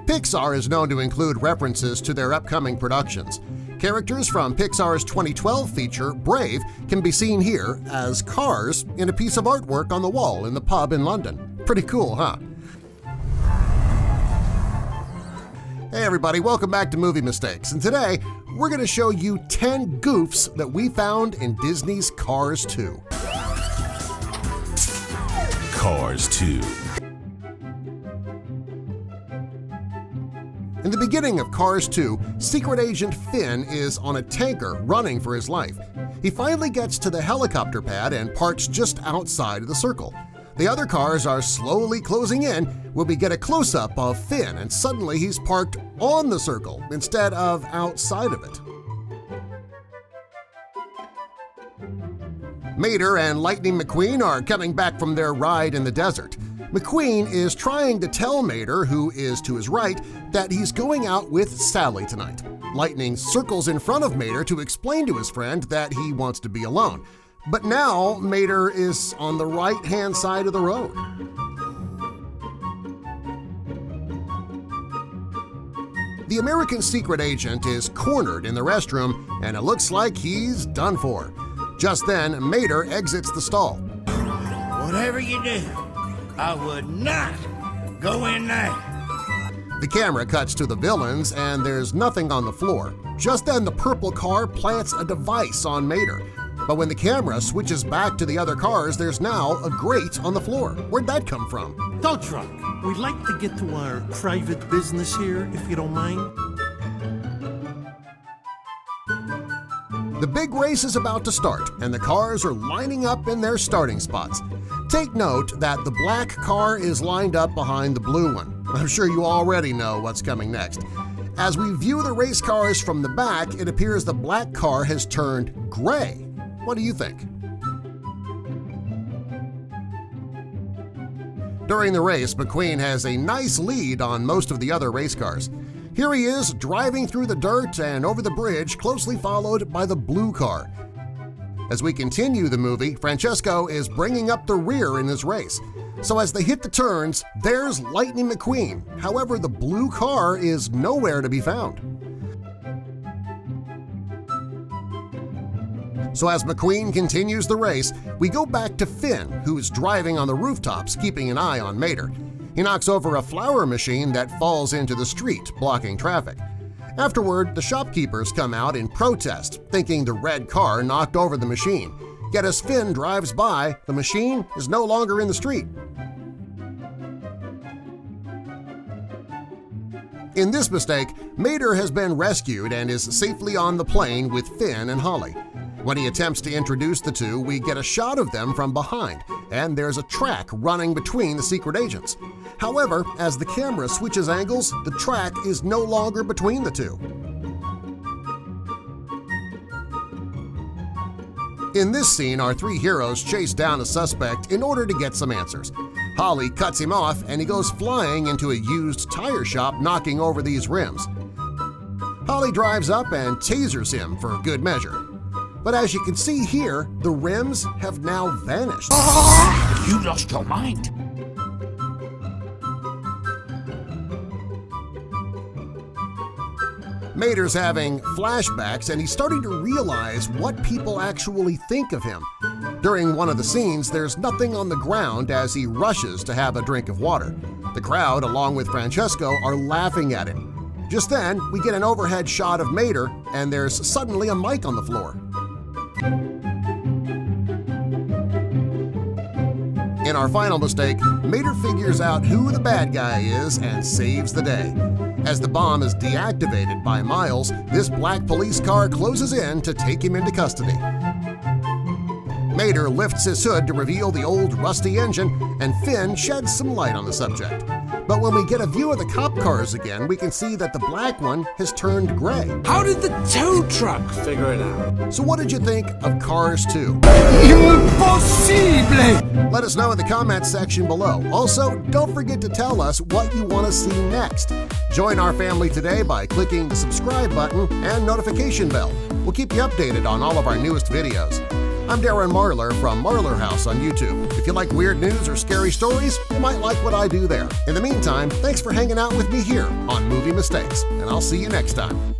Pixar is known to include references to their upcoming productions. Characters from Pixar's 2012 feature, Brave, can be seen here as cars in a piece of artwork on the wall in the pub in London. Pretty cool, huh? Hey everybody, welcome back to Movie Mistakes, and today we're going to show you 10 goofs that we found in Disney's Cars 2. Cars 2. In the beginning of Cars 2, Secret Agent Finn is on a tanker running for his life. He finally gets to the helicopter pad and parks just outside of the circle. The other cars are slowly closing in when we get a close-up of Finn, and suddenly he's parked on the circle instead of outside of it. Mater and Lightning McQueen are coming back from their ride in the desert. McQueen is trying to tell Mater, who is to his right, that he's going out with Sally tonight. Lightning circles in front of Mater to explain to his friend that he wants to be alone. But now Mater is on the right-hand side of the road. The American secret agent is cornered in the restroom, and it looks like he's done for. Just then, Mater exits the stall. Whatever you do, I would not go in there. The camera cuts to the villains, and there's nothing on the floor. Just then, the purple car plants a device on Mater. But when the camera switches back to the other cars, there's now a grate on the floor. Where'd that come from? Tow truck, we'd like to get to our private business here, if you don't mind. The big race is about to start, and the cars are lining up in their starting spots. Take note that the black car is lined up behind the blue one. I'm sure you already know what's coming next. As we view the race cars from the back, it appears the black car has turned gray. What do you think? During the race, McQueen has a nice lead on most of the other race cars. Here he is driving through the dirt and over the bridge, closely followed by the blue car. As we continue the movie, Francesco is bringing up the rear in his race. So as they hit the turns, there's Lightning McQueen. However, the blue car is nowhere to be found. So as McQueen continues the race, we go back to Finn, who's driving on the rooftops, keeping an eye on Mater. He knocks over a flower machine that falls into the street, blocking traffic. Afterward, the shopkeepers come out in protest, thinking the red car knocked over the machine. Yet as Finn drives by, the machine is no longer in the street. In this mistake, Mater has been rescued and is safely on the plane with Finn and Holley. When he attempts to introduce the two, we get a shot of them from behind, and there's a track running between the secret agents. However, as the camera switches angles, the track is no longer between the two. In this scene, our three heroes chase down a suspect in order to get some answers. Holley cuts him off, and he goes flying into a used tire shop, knocking over these rims. Holley drives up and tasers him for good measure. But as you can see here, the rims have now vanished. You lost your mind. Mater's having flashbacks, and he's starting to realize what people actually think of him. During one of the scenes, there's nothing on the ground as he rushes to have a drink of water. The crowd, along with Francesco, are laughing at him. Just then, we get an overhead shot of Mater, and there's suddenly a mic on the floor. In our final mistake, Mater figures out who the bad guy is and saves the day. As the bomb is deactivated by Miles, this black police car closes in to take him into custody. Mater lifts his hood to reveal the old rusty engine, and Finn sheds some light on the subject. But when we get a view of the cop cars again, we can see that the black one has turned gray. How did the tow truck figure it out? So what did you think of Cars 2? Impossible! Let us know in the comments section below. Also, don't forget to tell us what you want to see next. Join our family today by clicking the subscribe button and notification bell. We'll keep you updated on all of our newest videos. I'm Darren Marlar from Marlar House on YouTube. If you like weird news or scary stories, you might like what I do there. In the meantime, thanks for hanging out with me here on Movie Mistakes, and I'll see you next time.